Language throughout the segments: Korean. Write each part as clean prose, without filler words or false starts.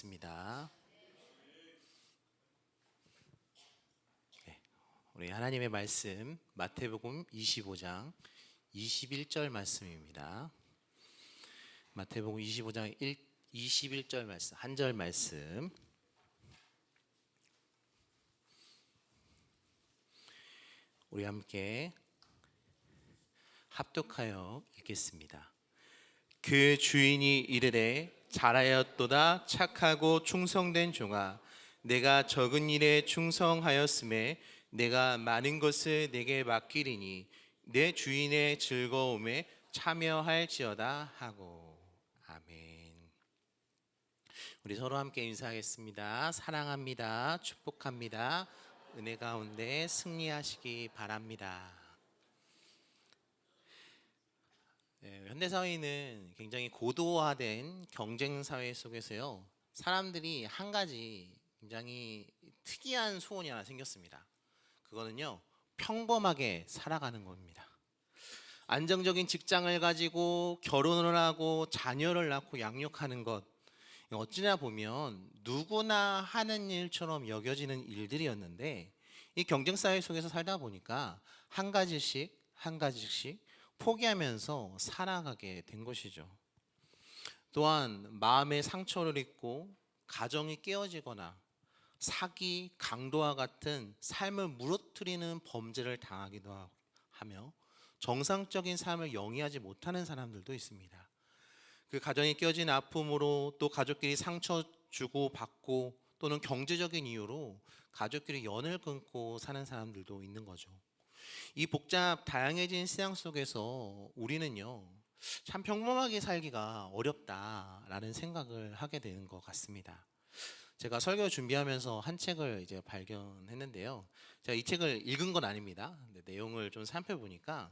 입니다. 네, 우리 하나님의 말씀 마태복음 25장 21절 말씀입니다. 마태복음 25장 21절 말씀, 한 절 말씀. 우리 함께 합독하여 읽겠습니다. 그 주인이 이르되 잘하였도다 착하고 충성된 종아, 내가 적은 일에 충성하였음에 내가 많은 것을 내게 맡기리니 내 주인의 즐거움에 참여할지어다 하고. 아멘. 우리 서로 함께 인사하겠습니다. 사랑합니다. 축복합니다. 은혜 가운데 승리하시기 바랍니다. 현대사회는 굉장히 고도화된 경쟁사회 속에서요, 사람들이 한 가지 굉장히 특이한 소원이 하나 생겼습니다. 그거는요, 평범하게 살아가는 겁니다. 안정적인 직장을 가지고 결혼을 하고 자녀를 낳고 양육하는 것, 어찌나 보면 누구나 하는 일처럼 여겨지는 일들이었는데, 이 경쟁사회 속에서 살다 보니까 한 가지씩 포기하면서 살아가게 된 것이죠. 또한 마음의 상처를 입고 가정이 깨어지거나 사기, 강도와 같은 삶을 무너뜨리는 범죄를 당하기도 하며 정상적인 삶을 영위하지 못하는 사람들도 있습니다. 그 가정이 깨어진 아픔으로 또 가족끼리 상처 주고 받고 또는 경제적인 이유로 가족끼리 연을 끊고 사는 사람들도 있는 거죠. 이 복잡 다양해진 세상 속에서 우리는요, 참 평범하게 살기가 어렵다라는 생각을 하게 되는 것 같습니다. 제가 설교 준비하면서 한 책을 이제 발견했는데요. 제가 이 책을 읽은 건 아닙니다. 근데 내용을 좀 살펴보니까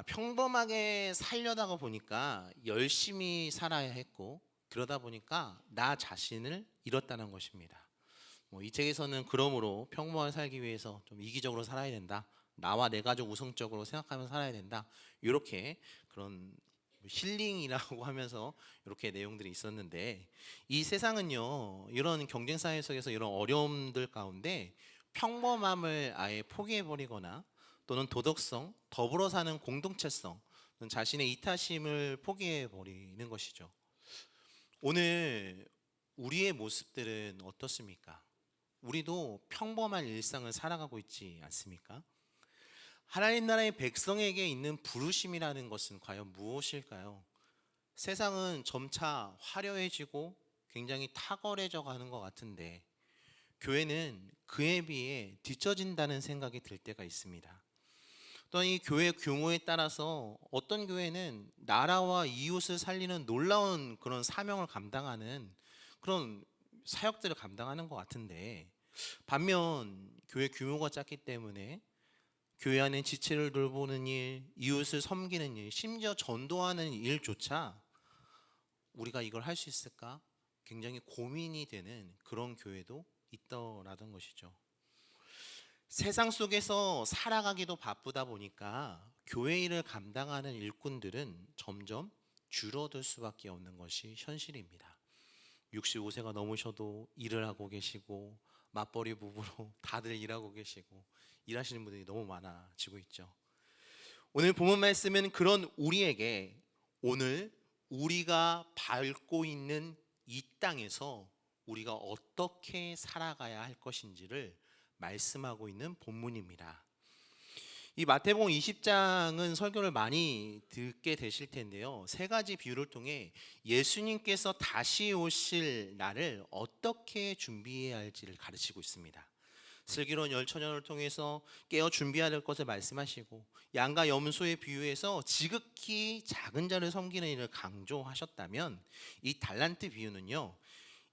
평범하게 살려다가 보니까 열심히 살아야 했고, 그러다 보니까 나 자신을 잃었다는 것입니다. 이 책에서는 그러므로 평범하게 살기 위해서 좀 이기적으로 살아야 된다, 나와 내 가족 우선적으로 생각하면서 살아야 된다, 이렇게 그런 힐링이라고 하면서 이렇게 내용들이 있었는데, 이 세상은요, 이런 경쟁사회 속에서 이런 어려움들 가운데 평범함을 아예 포기해버리거나 또는 도덕성, 더불어 사는 공동체성, 자신의 이타심을 포기해버리는 것이죠. 오늘 우리의 모습들은 어떻습니까? 우리도 평범한 일상을 살아가고 있지 않습니까? 하나님 나라의 백성에게 있는 부르심이라는 것은 과연 무엇일까요? 세상은 점차 화려해지고 굉장히 탁월해져 가는 것 같은데, 교회는 그에 비해 뒤처진다는 생각이 들 때가 있습니다. 또한 이 교회 규모에 따라서 어떤 교회는 나라와 이웃을 살리는 놀라운 그런 사명을 감당하는 그런 사역들을 감당하는 것 같은데, 반면 교회 규모가 작기 때문에 교회 안에 지체를 돌보는 일, 이웃을 섬기는 일, 심지어 전도하는 일조차 우리가 이걸 할 수 있을까? 굉장히 고민이 되는 그런 교회도 있더라던 것이죠. 세상 속에서 살아가기도 바쁘다 보니까 교회 일을 감당하는 일꾼들은 점점 줄어들 수밖에 없는 것이 현실입니다. 65세가 넘으셔도 일을 하고 계시고, 맞벌이 부부로 다들 일하고 계시고, 일하시는 분들이 너무 많아지고 있죠. 오늘 본문 말씀은 그런 우리에게 오늘 우리가 밟고 있는 이 땅에서 우리가 어떻게 살아가야 할 것인지를 말씀하고 있는 본문입니다. 이 마태복음 20장은 설교를 많이 듣게 되실 텐데요, 세 가지 비유를 통해 예수님께서 다시 오실 날을 어떻게 준비해야 할지를 가르치고 있습니다. 슬기로운 열처녀를 통해서 깨어 준비해야 될 것을 말씀하시고, 양과 염소의 비유에서 지극히 작은 자를 섬기는 일을 강조하셨다면, 이 달란트 비유는요,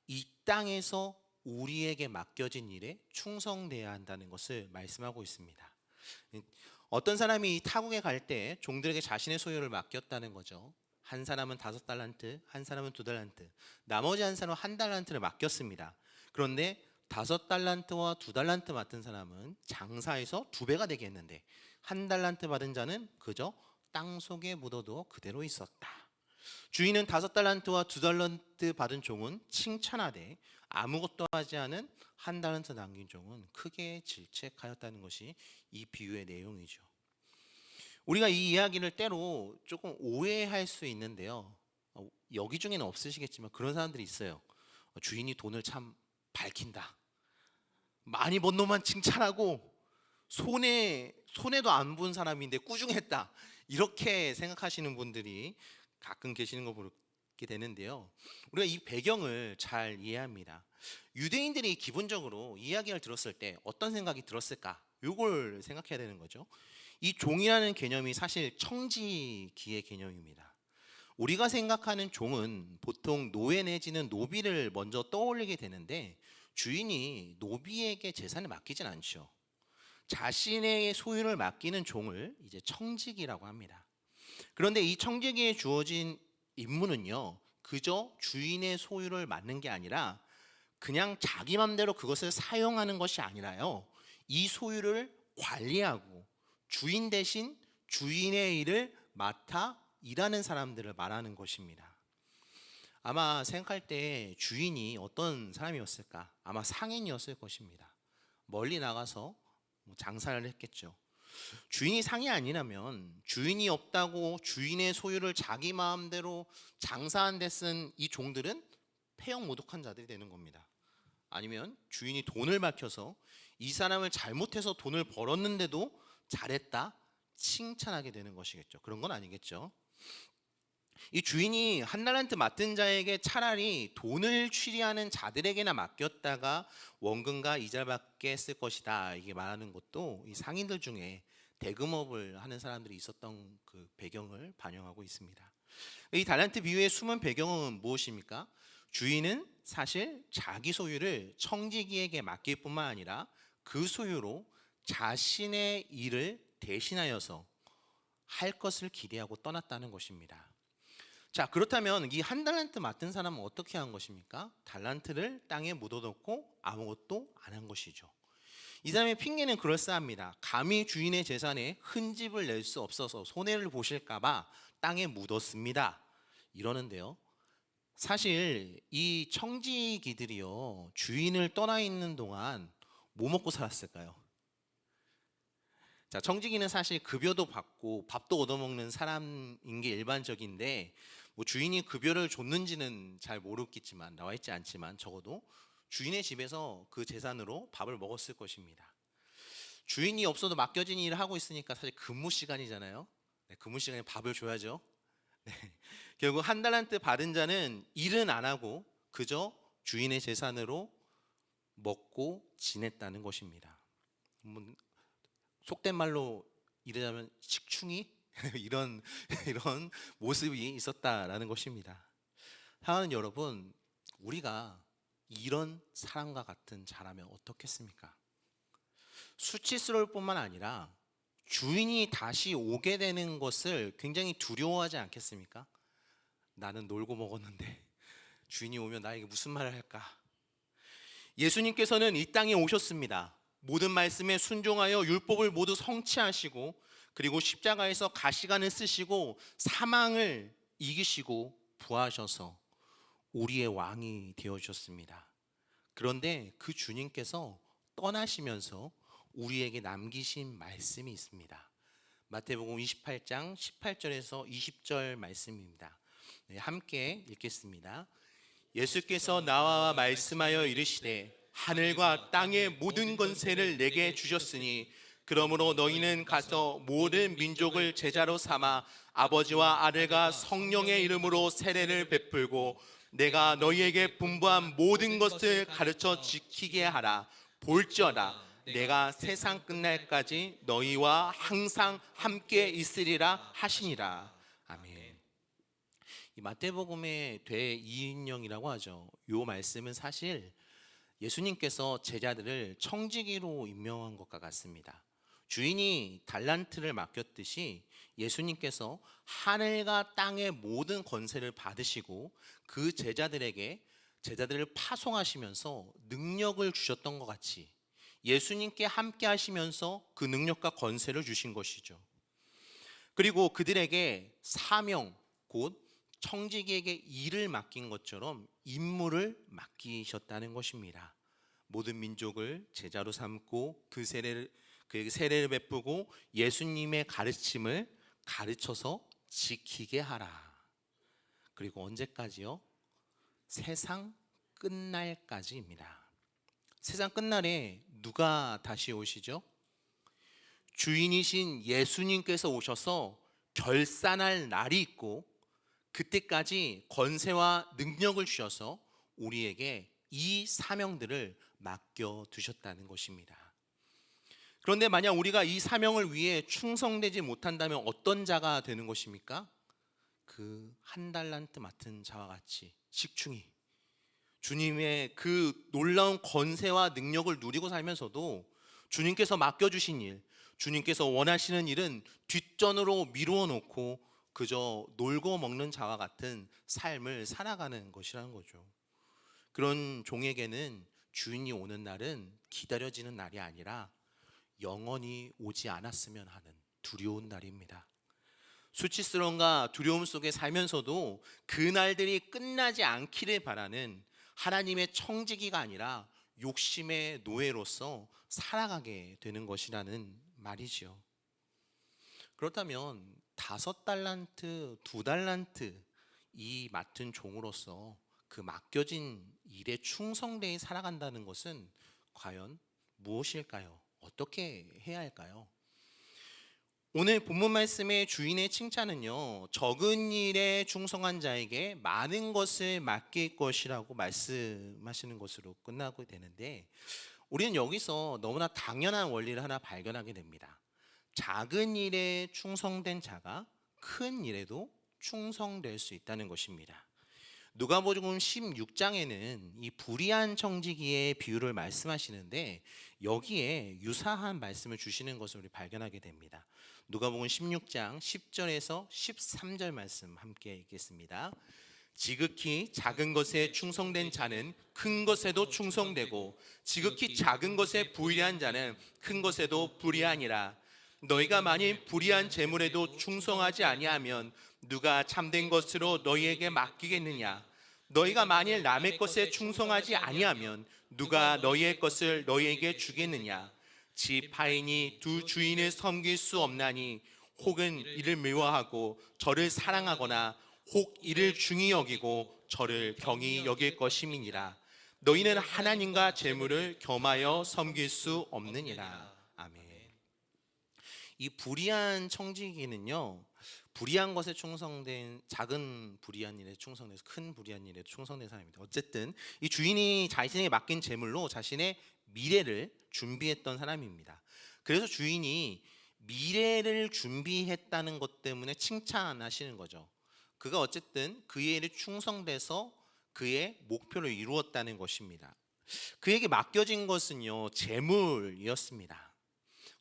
이 땅에서 우리에게 맡겨진 일에 충성돼야 한다는 것을 말씀하고 있습니다. 어떤 사람이 이 타국에 갈 때 종들에게 자신의 소유를 맡겼다는 거죠. 한 사람은 5달란트, 한 사람은 2달란트, 나머지 한 사람은 1달란트를 맡겼습니다. 그런데 5달란트와 2달란트 맡은 사람은 장사해서 2배가 되게 했는데, 1달란트 받은 자는 그저 땅 속에 묻어두어 그대로 있었다. 주인은 5달란트와 2달란트 받은 종은 칭찬하되 아무것도 하지 않은 1달란트 남긴 종은 크게 질책하였다는 것이 이 비유의 내용이죠. 우리가 이 이야기를 때로 조금 오해할 수 있는데요. 여기 중에는 없으시겠지만 그런 사람들이 있어요. 주인이 돈을 참 밝힌다. 많이 번 놈만 칭찬하고 손해도 안 본 사람인데 꾸중했다. 이렇게 생각하시는 분들이 가끔 계시는 걸 보게 되는데요. 우리가 이 배경을 잘 이해합니다. 유대인들이 기본적으로 이야기를 들었을 때 어떤 생각이 들었을까? 이걸 생각해야 되는 거죠. 이 종이라는 개념이 사실 청지기의 개념입니다. 우리가 생각하는 종은 보통 노예 내지는 노비를 먼저 떠올리게 되는데 주인이 노비에게 재산을 맡기진 않죠. 자신의 소유를 맡기는 종을 이제 청지기라고 합니다. 그런데 이 청지기에 주어진 임무는요, 그저 주인의 소유를 맡는 게 아니라 그냥 자기 맘대로 그것을 사용하는 것이 아니라요, 이 소유를 관리하고 주인 대신 주인의 일을 맡아 일하는 사람들을 말하는 것입니다. 아마 생각할 때 주인이 어떤 사람이었을까? 아마 상인이었을 것입니다. 멀리 나가서 장사를 했겠죠. 주인이 상이 아니라면 주인이 없다고 주인의 소유를 자기 마음대로 장사한 데 쓴 이 종들은 폐역모독한 자들이 되는 겁니다. 아니면 주인이 돈을 맡겨서 이 사람을 잘못해서 돈을 벌었는데도 잘했다 칭찬하게 되는 것이겠죠. 그런 건 아니겠죠. 이 주인이 1달란트 맡은 자에게 차라리 돈을 취리하는 자들에게나 맡겼다가 원금과 이자를 받게 했을 것이다, 이게 말하는 것도 이 상인들 중에 대금업을 하는 사람들이 있었던 그 배경을 반영하고 있습니다. 이 달란트 비유의 숨은 배경은 무엇입니까? 주인은 사실 자기 소유를 청지기에게 맡길 뿐만 아니라 그 소유로 자신의 일을 대신하여서 할 것을 기대하고 떠났다는 것입니다. 자, 그렇다면 이 1달란트 맡은 사람은 어떻게 한 것입니까? 달란트를 땅에 묻어놓고 아무것도 안 한 것이죠. 이 사람의 핑계는 그럴싸합니다. 감히 주인의 재산에 흠집을 낼 수 없어서 손해를 보실까봐 땅에 묻었습니다, 이러는데요. 사실 이 청지기들이요, 주인을 떠나 있는 동안 뭐 먹고 살았을까요? 자, 청지기는 사실 급여도 받고 밥도 얻어먹는 사람인 게 일반적인데, 뭐 주인이 급여를 줬는지는 잘 모르겠지만, 나와 있지 않지만 적어도 주인의 집에서 그 재산으로 밥을 먹었을 것입니다. 주인이 없어도 맡겨진 일을 하고 있으니까 사실 근무 시간이잖아요. 네, 근무 시간에 밥을 줘야죠. 네, 결국 1달란트 받은 자는 일은 안 하고 그저 주인의 재산으로 먹고 지냈다는 것입니다. 속된 말로 이르자면 식충이 이런 모습이 있었다라는 것입니다. 사랑하는 여러분, 우리가 이런 사람과 같은 자라면 어떻겠습니까? 수치스러울 뿐만 아니라 주인이 다시 오게 되는 것을 굉장히 두려워하지 않겠습니까? 나는 놀고 먹었는데 주인이 오면 나에게 무슨 말을 할까? 예수님께서는 이 땅에 오셨습니다. 모든 말씀에 순종하여 율법을 모두 성취하시고, 그리고 십자가에서 가시관을 쓰시고 사망을 이기시고 부하셔서 우리의 왕이 되어주셨습니다. 그런데 그 주님께서 떠나시면서 우리에게 남기신 말씀이 있습니다. 마태복음 28장 18절에서 20절 말씀입니다. 네, 함께 읽겠습니다. 예수께서 나와 말씀하여 이르시되 하늘과 땅의 모든 권세를 내게 주셨으니 그러므로 너희는 가서 모든 민족을 제자로 삼아 아버지와 아들과 성령의 이름으로 세례를 베풀고 내가 너희에게 분부한 모든 것을 가르쳐 지키게 하라. 볼지어다 내가 세상 끝날까지 너희와 항상 함께 있으리라 하시니라. 아멘. 이 마태복음의 대이인령이라고 하죠. 이 말씀은 사실 예수님께서 제자들을 청지기로 임명한 것과 같습니다. 주인이 달란트를 맡겼듯이 예수님께서 하늘과 땅의 모든 권세를 받으시고 그 제자들을 파송하시면서 능력을 주셨던 것 같이 예수님께 함께 하시면서 그 능력과 권세를 주신 것이죠. 그리고 그들에게 사명, 곧 청지기에게 일을 맡긴 것처럼 임무를 맡기셨다는 것입니다. 모든 민족을 제자로 삼고 그에게 세례를 베푸고 예수님의 가르침을 가르쳐서 지키게 하라. 그리고 언제까지요? 세상 끝날까지입니다. 세상 끝날에 누가 다시 오시죠? 주인이신 예수님께서 오셔서 결산할 날이 있고, 그때까지 권세와 능력을 주셔서 우리에게 이 사명들을 맡겨 두셨다는 것입니다. 그런데 만약 우리가 이 사명을 위해 충성되지 못한다면 어떤 자가 되는 것입니까? 그 한 달란트 맡은 자와 같이 식충이 주님의 그 놀라운 권세와 능력을 누리고 살면서도 주님께서 맡겨주신 일, 주님께서 원하시는 일은 뒷전으로 미루어 놓고 그저 놀고 먹는 자와 같은 삶을 살아가는 것이라는 거죠. 그런 종에게는 주인이 오는 날은 기다려지는 날이 아니라 영원히 오지 않았으면 하는 두려운 날입니다. 수치스러움과 두려움 속에 살면서도 그 날들이 끝나지 않기를 바라는 하나님의 청지기가 아니라 욕심의 노예로서 살아가게 되는 것이라는 말이지요. 그렇다면 5달란트, 2달란트 이 맡은 종으로서 그 맡겨진 일에 충성되이 살아간다는 것은 과연 무엇일까요? 어떻게 해야 할까요? 오늘 본문 말씀의 주인의 칭찬은요, 적은 일에 충성한 자에게 많은 것을 맡길 것이라고 말씀하시는 것으로 끝나고 되는데, 우리는 여기서 너무나 당연한 원리를 하나 발견하게 됩니다. 작은 일에 충성된 자가 큰 일에도 충성될 수 있다는 것입니다. 누가복음 16장에는 이 불의한 청지기의 비유를 말씀하시는데, 여기에 유사한 말씀을 주시는 것을 우리 발견하게 됩니다. 누가복음 16장 10절에서 13절 말씀 함께 읽겠습니다. 지극히 작은 것에 충성된 자는 큰 것에도 충성되고, 지극히 작은 것에 불의한 자는 큰 것에도 불의하니라. 너희가 만일 불의한 재물에도 충성하지 아니하면 누가 참된 것으로 너희에게 맡기겠느냐? 너희가 만일 남의 것에 충성하지 아니하면 누가 너희의 것을 너희에게 주겠느냐? 집 하인이 두 주인을 섬길 수 없나니 혹은 이를 미워하고 저를 사랑하거나 혹 이를 중히 여기고 저를 경히 여길 것임이니라. 너희는 하나님과 재물을 겸하여 섬길 수 없느니라. 아멘. 이 불의한 청지기는요, 불의한 것에 충성된, 작은 불의한 일에 충성돼서 큰 불의한 일에 충성된 사람입니다. 어쨌든 이 주인이 자신에게 맡긴 재물로 자신의 미래를 준비했던 사람입니다. 그래서 주인이 미래를 준비했다는 것 때문에 칭찬하시는 거죠. 그가 어쨌든 그의 일에 충성돼서 그의 목표를 이루었다는 것입니다. 그에게 맡겨진 것은요, 재물이었습니다.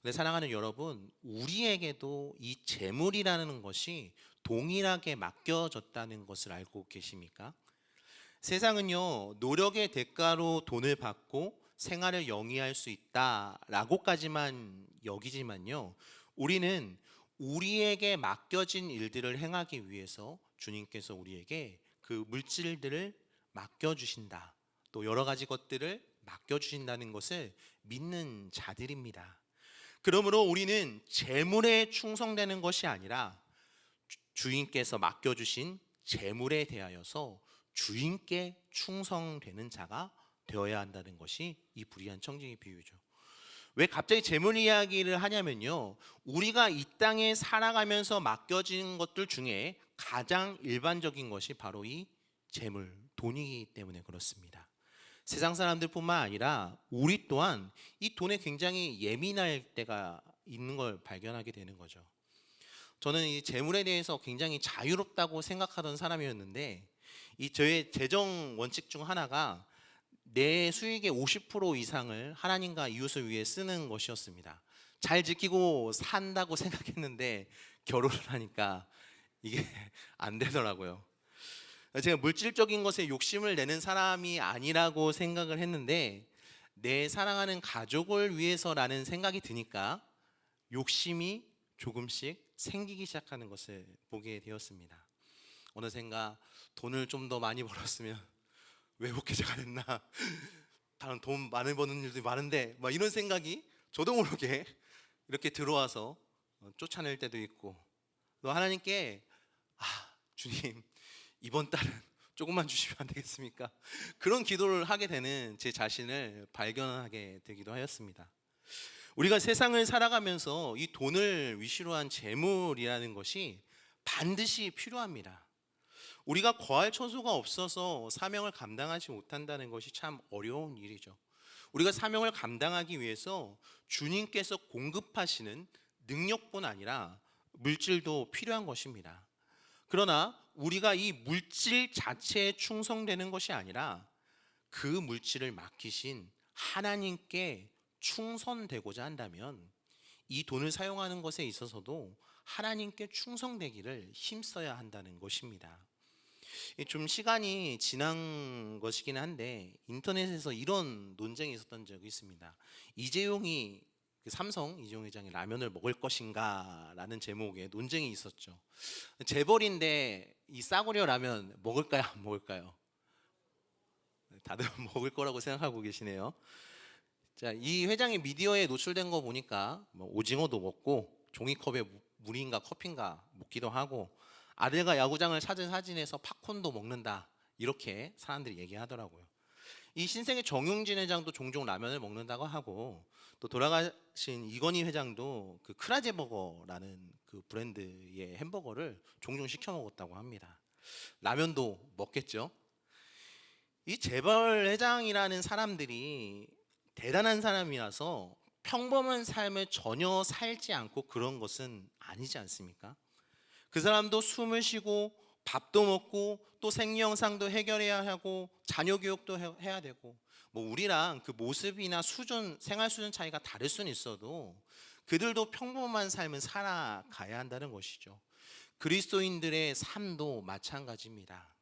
근데 사랑하는 여러분, 우리에게도 이 재물이라는 것이 동일하게 맡겨졌다는 것을 알고 계십니까? 세상은요, 노력의 대가로 돈을 받고 생활을 영위할 수 있다라고까지만 여기지만요, 우리는 우리에게 맡겨진 일들을 행하기 위해서 주님께서 우리에게 그 물질들을 맡겨주신다, 또 여러 가지 것들을 맡겨주신다는 것을 믿는 자들입니다. 그러므로 우리는 재물에 충성되는 것이 아니라 주인께서 맡겨주신 재물에 대하여서 주인께 충성되는 자가 되어야 한다는 것이 이 불의한 청지기 비유죠. 왜 갑자기 재물 이야기를 하냐면요, 우리가 이 땅에 살아가면서 맡겨진 것들 중에 가장 일반적인 것이 바로 이 재물, 돈이기 때문에 그렇습니다. 세상 사람들뿐만 아니라 우리 또한 이 돈에 굉장히 예민할 때가 있는 걸 발견하게 되는 거죠. 저는 이 재물에 대해서 굉장히 자유롭다고 생각하던 사람이었는데, 이 저의 재정 원칙 중 하나가 내 수익의 50% 이상을 하나님과 이웃을 위해 쓰는 것이었습니다. 잘 지키고 산다고 생각했는데 결혼을 하니까 이게 안 되더라고요. 제가 물질적인 것에 욕심을 내는 사람이 아니라고 생각을 했는데, 내 사랑하는 가족을 위해서라는 생각이 드니까 욕심이 조금씩 생기기 시작하는 것을 보게 되었습니다. 어느샌가 돈을 좀 더 많이 벌었으면 왜 목회자가 됐나? 다른 돈 많이 버는 일도 많은데 막 이런 생각이 저도 모르게 이렇게 들어와서 쫓아낼 때도 있고, 또 하나님께 주님 이번 달은 조금만 주시면 안 되겠습니까? 그런 기도를 하게 되는 제 자신을 발견하게 되기도 하였습니다. 우리가 세상을 살아가면서 이 돈을 위시로 한 재물이라는 것이 반드시 필요합니다. 우리가 거할 처소가 없어서 사명을 감당하지 못한다는 것이 참 어려운 일이죠. 우리가 사명을 감당하기 위해서 주님께서 공급하시는 능력뿐 아니라 물질도 필요한 것입니다. 그러나 우리가 이 물질 자체에 충성되는 것이 아니라 그 물질을 맡기신 하나님께 충성되고자 한다면 이 돈을 사용하는 것에 있어서도 하나님께 충성되기를 힘써야 한다는 것입니다. 좀 시간이 지난 것이긴 한데 인터넷에서 이런 논쟁이 있었던 적이 있습니다. 이재용이 삼성 이재용 회장이 라면을 먹을 것인가 라는 제목의 논쟁이 있었죠. 재벌인데 이 싸구려 라면 먹을까요 안 먹을까요? 다들 먹을 거라고 생각하고 계시네요. 자, 이 회장이 미디어에 노출된 거 보니까 뭐 오징어도 먹고 종이컵에 물인가 커피인가 먹기도 하고 아들과 야구장을 찾은 사진에서 팝콘도 먹는다, 이렇게 사람들이 얘기하더라고요. 이 신생의 정용진 회장도 종종 라면을 먹는다고 하고, 또 돌아가신 이건희 회장도 그 크라제 버거라는 그 브랜드의 햄버거를 종종 시켜 먹었다고 합니다. 라면도 먹겠죠. 이 재벌 회장이라는 사람들이 대단한 사람이라서 평범한 삶을 전혀 살지 않고 그런 것은 아니지 않습니까? 그 사람도 숨을 쉬고 밥도 먹고 또 생리현상도 해결해야 하고 자녀 교육도 해야 되고, 뭐 우리랑 그 모습이나 수준, 생활 수준 차이가 다를 수는 있어도 그들도 평범한 삶을 살아가야 한다는 것이죠. 그리스도인들의 삶도 마찬가지입니다.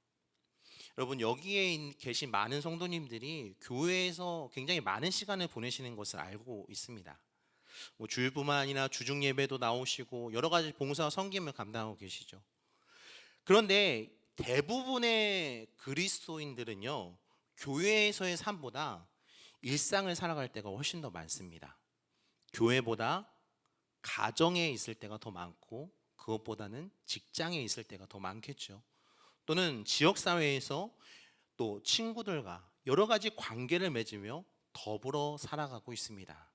여러분, 여기에 계신 많은 성도님들이 교회에서 굉장히 많은 시간을 보내시는 것을 알고 있습니다. 뭐 주일뿐만 아니라 주중 예배도 나오시고 여러 가지 봉사와 섬김을 감당하고 계시죠. 그런데 대부분의 그리스도인들은요, 교회에서의 삶보다 일상을 살아갈 때가 훨씬 더 많습니다. 교회보다 가정에 있을 때가 더 많고 그것보다는 직장에 있을 때가 더 많겠죠. 또는 지역사회에서 또 친구들과 여러 가지 관계를 맺으며 더불어 살아가고 있습니다.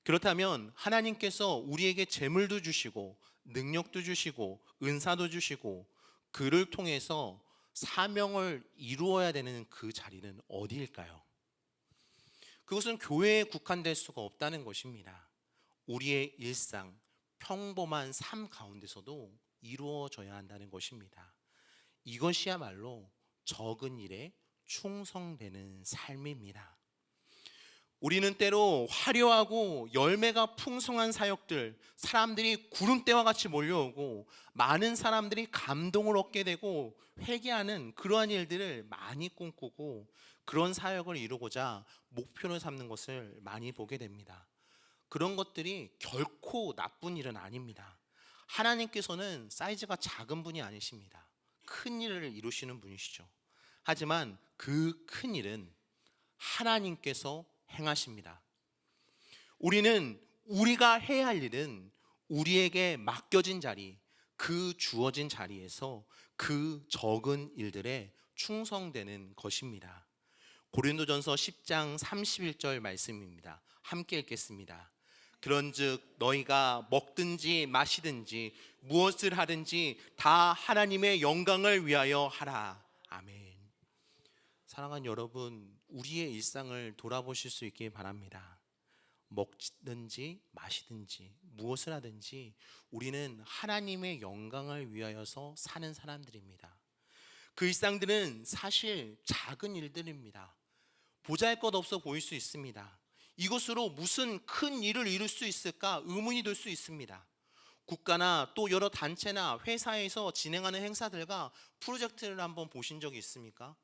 그렇다면 하나님께서 우리에게 재물도 주시고 능력도 주시고 은사도 주시고 그를 통해서 사명을 이루어야 되는 그 자리는 어디일까요? 그것은 교회에 국한될 수가 없다는 것입니다. 우리의 일상, 평범한 삶 가운데서도 이루어져야 한다는 것입니다. 이것이야말로 적은 일에 충성되는 삶입니다. 우리는 때로 화려하고 열매가 풍성한 사역들, 사람들이 구름대와 같이 몰려오고 많은 사람들이 감동을 얻게 되고 회개하는 그러한 일들을 많이 꿈꾸고 그런 사역을 이루고자 목표를 삼는 것을 많이 보게 됩니다. 그런 것들이 결코 나쁜 일은 아닙니다. 하나님께서는 사이즈가 작은 분이 아니십니다. 큰 일을 이루시는 분이시죠. 하지만 그 큰 일은 하나님께서 행하십니다. 우리는 우리가 해야 할 일은 우리에게 맡겨진 자리, 그 주어진 자리에서 그 적은 일들에 충성되는 것입니다. 고린도전서 10장 31절 말씀입니다. 함께 읽겠습니다. 그런즉 너희가 먹든지 마시든지 무엇을 하든지 다 하나님의 영광을 위하여 하라. 아멘. 사랑하는 여러분, 우리의 일상을 돌아보실 수 있길 바랍니다. 먹든지 마시든지 무엇을 하든지 우리는 하나님의 영광을 위하여서 사는 사람들입니다. 그 일상들은 사실 작은 일들입니다. 보잘것없어 보일 수 있습니다. 이것으로 무슨 큰 일을 이룰 수 있을까 의문이 들 수 있습니다. 국가나 또 여러 단체나 회사에서 진행하는 행사들과 프로젝트를 한번 보신 적이 있습니까?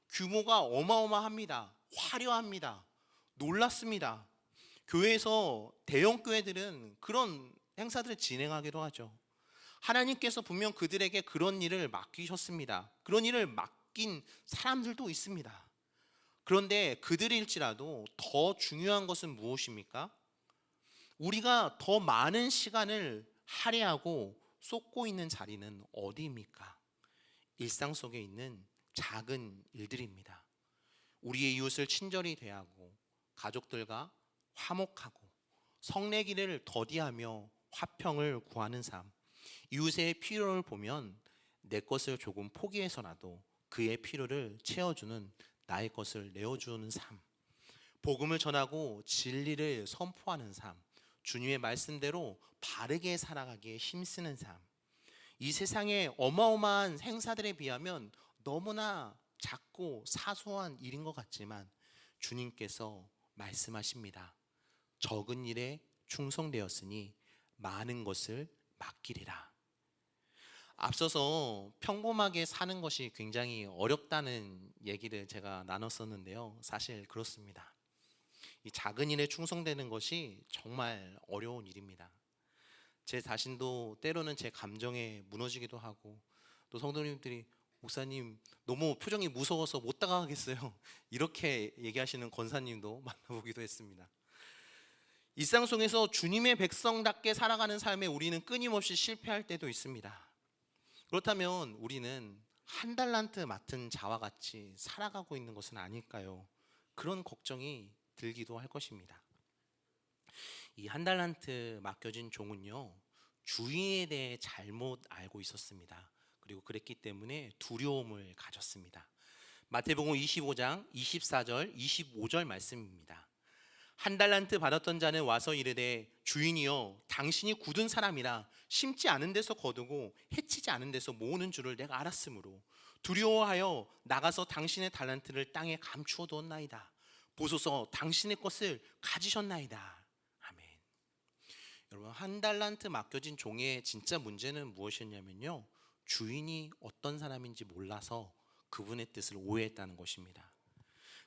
규모가 어마어마합니다. 화려합니다. 놀랍습니다. 교회에서 대형 교회들은 그런 행사들을 진행하기도 하죠. 하나님께서 분명 그들에게 그런 일을 맡기셨습니다. 그런 일을 맡긴 사람들도 있습니다. 그런데 그들일지라도 더 중요한 것은 무엇입니까? 우리가 더 많은 시간을 할애하고 쏟고 있는 자리는 어디입니까? 일상 속에 있는 작은 일들입니다. 우리의 이웃을 친절히 대하고 가족들과 화목하고 성내기를 더디하며 화평을 구하는 삶. 이웃의 필요를 보면 내 것을 조금 포기해서라도 그의 필요를 채워주는 나의 것을 내어주는 삶. 복음을 전하고 진리를 선포하는 삶. 주님의 말씀대로 바르게 살아가기에 힘쓰는 삶. 이 세상의 어마어마한 행사들에 비하면 너무나 작고 사소한 일인 것 같지만 주님께서 말씀하십니다. 적은 일에 충성되었으니 많은 것을 맡기리라. 앞서서 평범하게 사는 것이 굉장히 어렵다는 얘기를 제가 나눴었는데요. 사실 그렇습니다. 이 작은 일에 충성되는 것이 정말 어려운 일입니다. 제 자신도 때로는 제 감정에 무너지기도 하고, 또 성도님들이 목사님 너무 표정이 무서워서 못 다가가겠어요, 이렇게 얘기하시는 권사님도 만나보기도 했습니다. 일상 속에서 주님의 백성답게 살아가는 삶에 우리는 끊임없이 실패할 때도 있습니다. 그렇다면 우리는 한 달란트 맡은 자와 같이 살아가고 있는 것은 아닐까요? 그런 걱정이 들기도 할 것입니다. 이 한 달란트 맡겨진 종은요, 주인에 대해 잘못 알고 있었습니다. 그리고 그랬기 때문에 두려움을 가졌습니다. 마태복음 25장 24절 25절 말씀입니다. 한 달란트 받았던 자는 와서 이르되 주인이여 당신이 굳은 사람이라 심지 않은 데서 거두고 해치지 않은 데서 모으는 줄을 내가 알았으므로 두려워하여 나가서 당신의 달란트를 땅에 감추어 두었나이다. 보소서 당신의 것을 가지셨나이다. 아멘. 여러분, 한 달란트 맡겨진 종의 진짜 문제는 무엇이었냐면요, 주인이 어떤 사람인지 몰라서 그분의 뜻을 오해했다는 것입니다.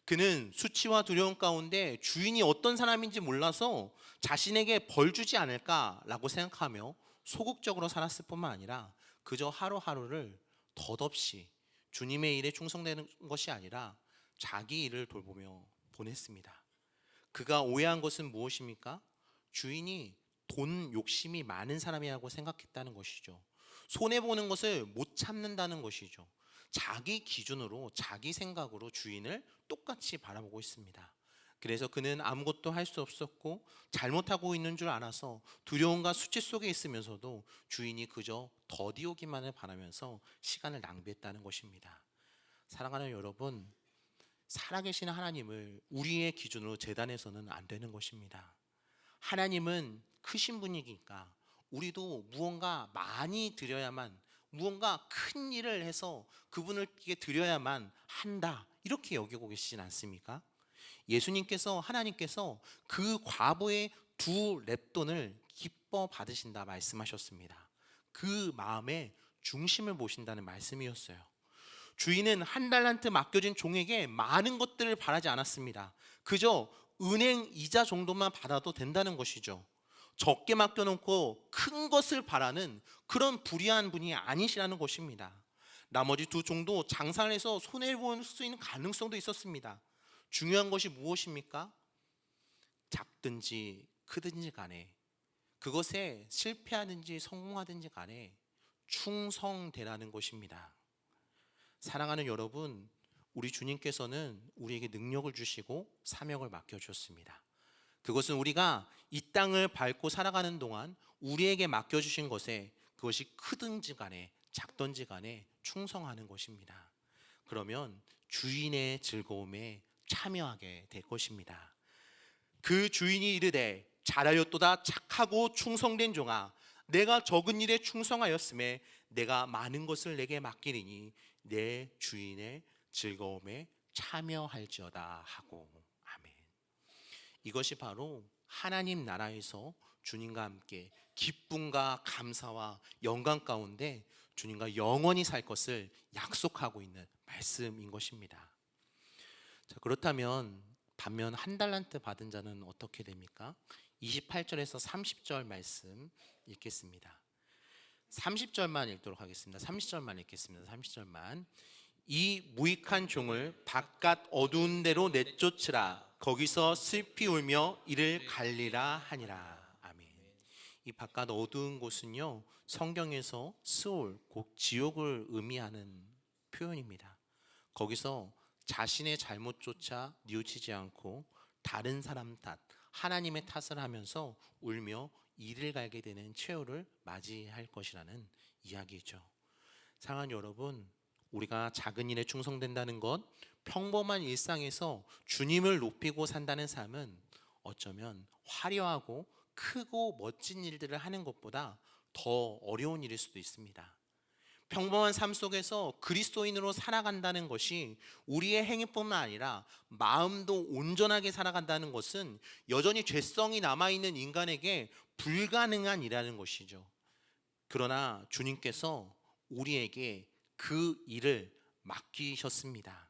그는 수치와 두려움 가운데 주인이 어떤 사람인지 몰라서 자신에게 벌 주지 않을까라고 생각하며 소극적으로 살았을 뿐만 아니라 그저 하루하루를 덧없이 주님의 일에 충성되는 것이 아니라 자기 일을 돌보며 보냈습니다. 그가 오해한 것은 무엇입니까? 주인이 돈 욕심이 많은 사람이라고 생각했다는 것이죠. 손해보는 것을 못 참는다는 것이죠. 자기 기준으로, 자기 생각으로 주인을 똑같이 바라보고 있습니다. 그래서 그는 아무것도 할 수 없었고 잘못하고 있는 줄 알아서 두려움과 수치 속에 있으면서도 주인이 그저 더디오기만을 바라면서 시간을 낭비했다는 것입니다. 사랑하는 여러분, 살아계신 하나님을 우리의 기준으로 재단해서는 안 되는 것입니다. 하나님은 크신 분이니까 우리도 무언가 많이 드려야만, 무언가 큰 일을 해서 그분을께 드려야만 한다, 이렇게 여기고 계시진 않습니까? 예수님께서, 하나님께서 그 과부의 2 렙돈을 기뻐 받으신다 말씀하셨습니다. 그 마음의 중심을 보신다는 말씀이었어요. 주인은 한 달란트 맡겨진 종에게 많은 것들을 바라지 않았습니다. 그저 은행 이자 정도만 받아도 된다는 것이죠. 적게 맡겨놓고 큰 것을 바라는 그런 불의한 분이 아니시라는 것입니다. 나머지 2종도 장사를 해서 손해를 볼 수 있는 가능성도 있었습니다. 중요한 것이 무엇입니까? 작든지 크든지 간에, 그것에 실패하든지 성공하든지 간에 충성되라는 것입니다. 사랑하는 여러분, 우리 주님께서는 우리에게 능력을 주시고 사명을 맡겨주셨습니다. 그것은 우리가 이 땅을 밟고 살아가는 동안 우리에게 맡겨주신 것에, 그것이 크든지 간에 작든지 간에 충성하는 것입니다. 그러면 주인의 즐거움에 참여하게 될 것입니다. 그 주인이 이르되 잘하였도다 착하고 충성된 종아, 내가 적은 일에 충성하였음에 내가 많은 것을 내게 맡기리니 내 주인의 즐거움에 참여할지어다 하고. 아멘. 이것이 바로 하나님 나라에서 주님과 함께 기쁨과 감사와 영광 가운데 주님과 영원히 살 것을 약속하고 있는 말씀인 것입니다. 자, 그렇다면 반면 한 달란트 받은 자는 어떻게 됩니까? 28절에서 30절 말씀 읽겠습니다. 30절만 읽도록 하겠습니다. 30절만 읽겠습니다. 30절만. 이 무익한 종을 바깥 어두운 데로 내쫓으라. 거기서 슬피 울며 이를 갈리라 하니라. 아멘. 이 바깥 어두운 곳은요, 성경에서 스올, 곧 지옥을 의미하는 표현입니다. 거기서 자신의 잘못조차 뉘우치지 않고 다른 사람 탓, 하나님의 탓을 하면서 울며 이를 갈게 되는 최후를 맞이할 것이라는 이야기죠. 사랑하는 여러분, 우리가 작은 일에 충성된다는 것, 평범한 일상에서 주님을 높이고 산다는 삶은 어쩌면 화려하고 크고 멋진 일들을 하는 것보다 더 어려운 일일 수도 있습니다. 평범한 삶 속에서 그리스도인으로 살아간다는 것이 우리의 행위뿐만 아니라 마음도 온전하게 살아간다는 것은 여전히 죄성이 남아있는 인간에게 불가능한 일이라는 것이죠. 그러나 주님께서 우리에게 그 일을 맡기셨습니다.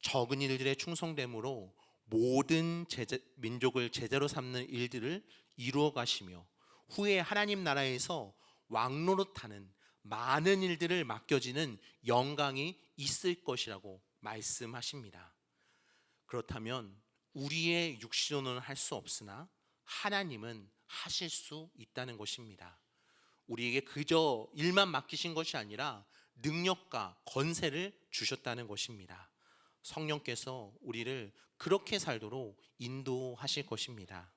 적은 일들의 충성됨으로 모든 민족을 제자로 삼는 일들을 이루어 가시며 후에 하나님 나라에서 왕노릇하는 많은 일들을 맡겨지는 영광이 있을 것이라고 말씀하십니다. 그렇다면 우리의 육신으로는 할 수 없으나 하나님은 하실 수 있다는 것입니다. 우리에게 그저 일만 맡기신 것이 아니라 능력과 권세를 주셨다는 것입니다. 성령께서 우리를 그렇게 살도록 인도하실 것입니다.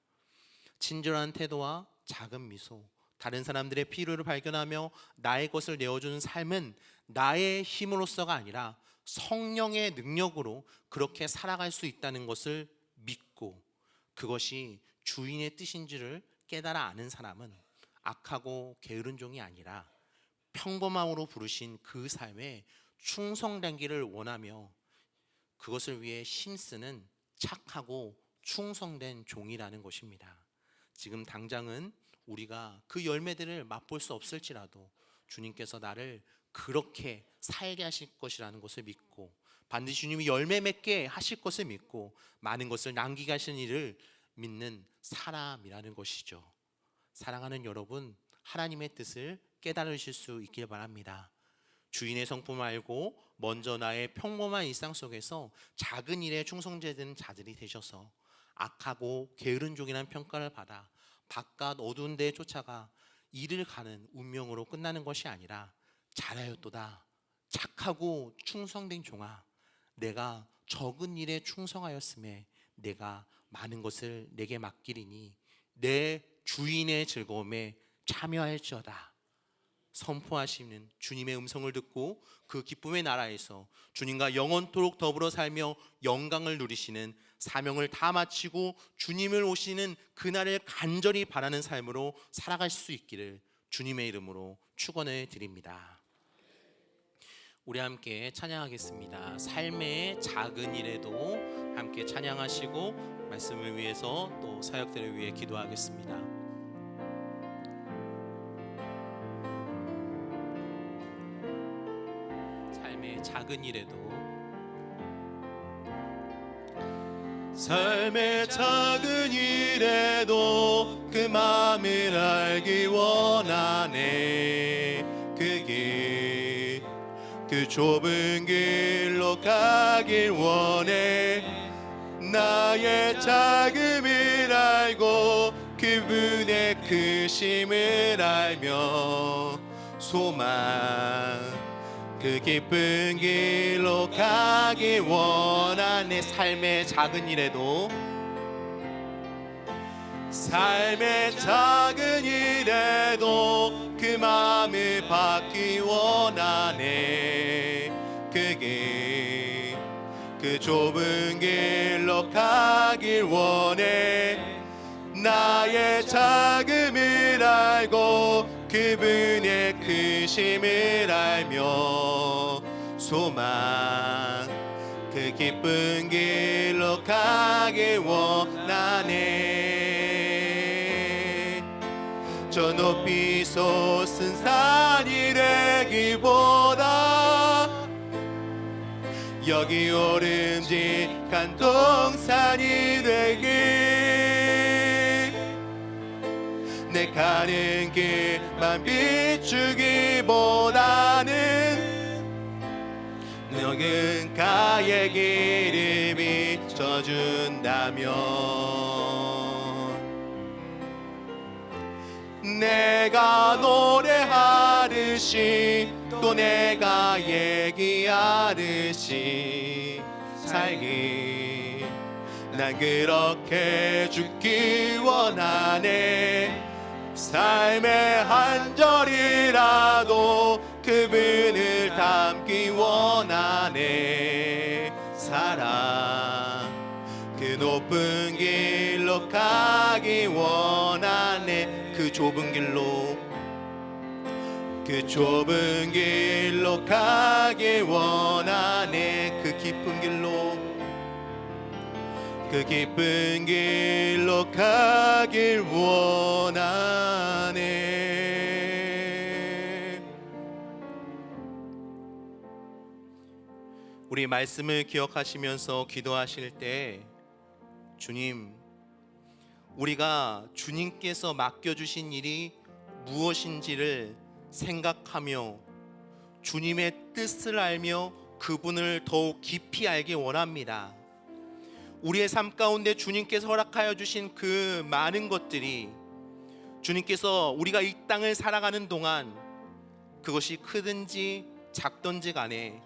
친절한 태도와 작은 미소, 다른 사람들의 필요를 발견하며 나의 것을 내어주는 삶은 나의 힘으로서가 아니라 성령의 능력으로 그렇게 살아갈 수 있다는 것을 믿고 그것이 주인의 뜻인지를 깨달아 아는 사람은 악하고 게으른 종이 아니라 평범함으로 부르신 그 삶에 충성되기를 원하며 그것을 위해 힘쓰는 착하고 충성된 종이라는 것입니다. 지금 당장은 우리가 그 열매들을 맛볼 수 없을지라도 주님께서 나를 그렇게 살게 하실 것이라는 것을 믿고 반드시 주님이 열매 맺게 하실 것을 믿고 많은 것을 남기게 하시는 일을 믿는 사람이라는 것이죠. 사랑하는 여러분, 하나님의 뜻을 깨달으실 수 있길 바랍니다. 주인의 성품 알고 먼저 나의 평범한 일상 속에서 작은 일에 충성되는 자들이 되셔서 악하고 게으른 종이라는 평가를 받아 바깥 어두운 데에 쫓아가 일을 가는 운명으로 끝나는 것이 아니라 잘하였도다 착하고 충성된 종아, 내가 적은 일에 충성하였음에 내가 많은 것을 내게 맡기리니 내 주인의 즐거움에 참여할지어다 선포하시는 주님의 음성을 듣고 그 기쁨의 나라에서 주님과 영원토록 더불어 살며 영광을 누리시는 사명을 다 마치고 주님을 오시는 그날을 간절히 바라는 삶으로 살아갈 수 있기를 주님의 이름으로 축원을 드립니다. 우리 함께 찬양하겠습니다. 삶의 작은 일에도 함께 찬양하시고 말씀을 위해서 또 사역들을 위해 기도하겠습니다. 삶의 작은 일에도 삶의 작은 일에도 그 마음을 알기 원하네. 그게 그 좁은 길로 가길 원해. 나의 작음을 알고 그분의 크심을 알며 소망 그 기쁜 길로 가길 원하네. 삶의 작은 일에도 삶의 작은 일에도 그 마음을 받기 원하네. 그게 그 좁은 길로 가길 원해. 나의 작음을 알고 그분의 크심을 알며 소망 그 기쁜 길로 가길 원하네. 저 높이 솟은 산이 되기보다 여기 오름직한 동산이 되길 내 가는 길만 비추기보다는 누군가의 길을 비춰준다면 내가 노래하듯이 또 내가 얘기하듯이 살기 난 그렇게 죽기 원하네 삶의 한 절이라도 그분을 담기 원하네 사랑 그 높은 길로 가기 원하네 그 좁은 길로 가기 원하네 그 깊은 길로 가길 원하네. 우리 말씀을 기억하시면서 기도하실 때 주님, 우리가 주님께서 맡겨주신 일이 무엇인지를 생각하며 주님의 뜻을 알며 그분을 더욱 깊이 알기 원합니다. 우리의 삶 가운데 주님께서 허락하여 주신 그 많은 것들이 주님께서 우리가 이 땅을 살아가는 동안 그것이 크든지 작든지 간에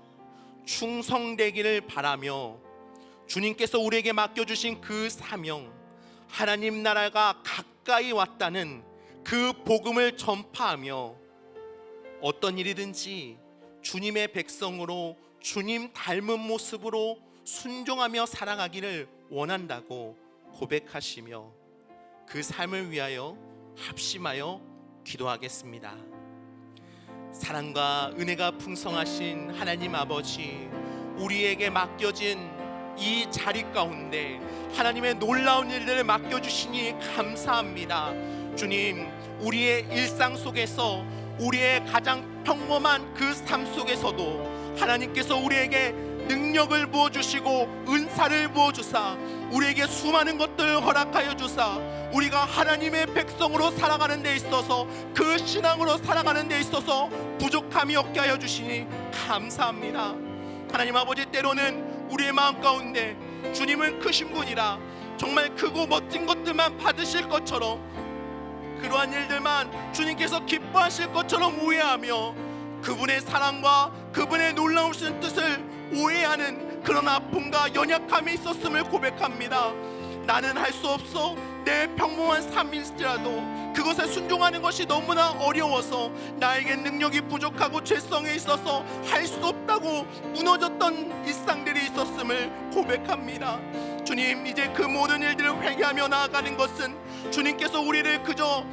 충성되기를 바라며 주님께서 우리에게 맡겨주신 그 사명, 하나님 나라가 가까이 왔다는 그 복음을 전파하며 어떤 일이든지 주님의 백성으로 주님 닮은 모습으로 순종하며 살아가기를 원한다고 고백하시며 그 삶을 위하여 합심하여 기도하겠습니다. 사랑과 은혜가 풍성하신 하나님 아버지, 우리에게 맡겨진 이 자리 가운데 하나님의 놀라운 일들을 맡겨주시니 감사합니다. 주님, 우리의 일상 속에서 우리의 가장 평범한 그 삶 속에서도 하나님께서 우리에게 능력을 부어주시고 은사를 부어주사 우리에게 수많은 것들을 허락하여 주사 우리가 하나님의 백성으로 살아가는 데 있어서 그 신앙으로 살아가는 데 있어서 부족함이 없게 하여 주시니 감사합니다. 하나님 아버지, 때로는 우리의 마음 가운데 주님은 크신 분이라 정말 크고 멋진 것들만 받으실 것처럼 그러한 일들만 주님께서 기뻐하실 것처럼 오해하며 그분의 사랑과 그분의 놀라우신 뜻을 오해하는 그런 아픔과 연약함이 있었음을 고백합니다. 나는 할 수 없어. 내 평범한 삶일지라도 그것에 순종하는 것이 너무나 어려워서 나에게 능력이 부족하고 죄성에 있어서 할 수 없다고 무너졌던 일상들이 있었음을 고백합니다. 주님, 이제 그 모든 일들을 회개하며 나아가는 것은 주님께서 우리를 그저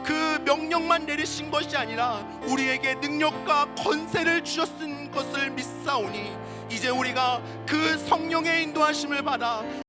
그 명령만 내리신 것이 아니라 우리에게 능력과 권세를 주셨은 것을 믿사오니 이제 우리가 그 성령의 인도하심을 받아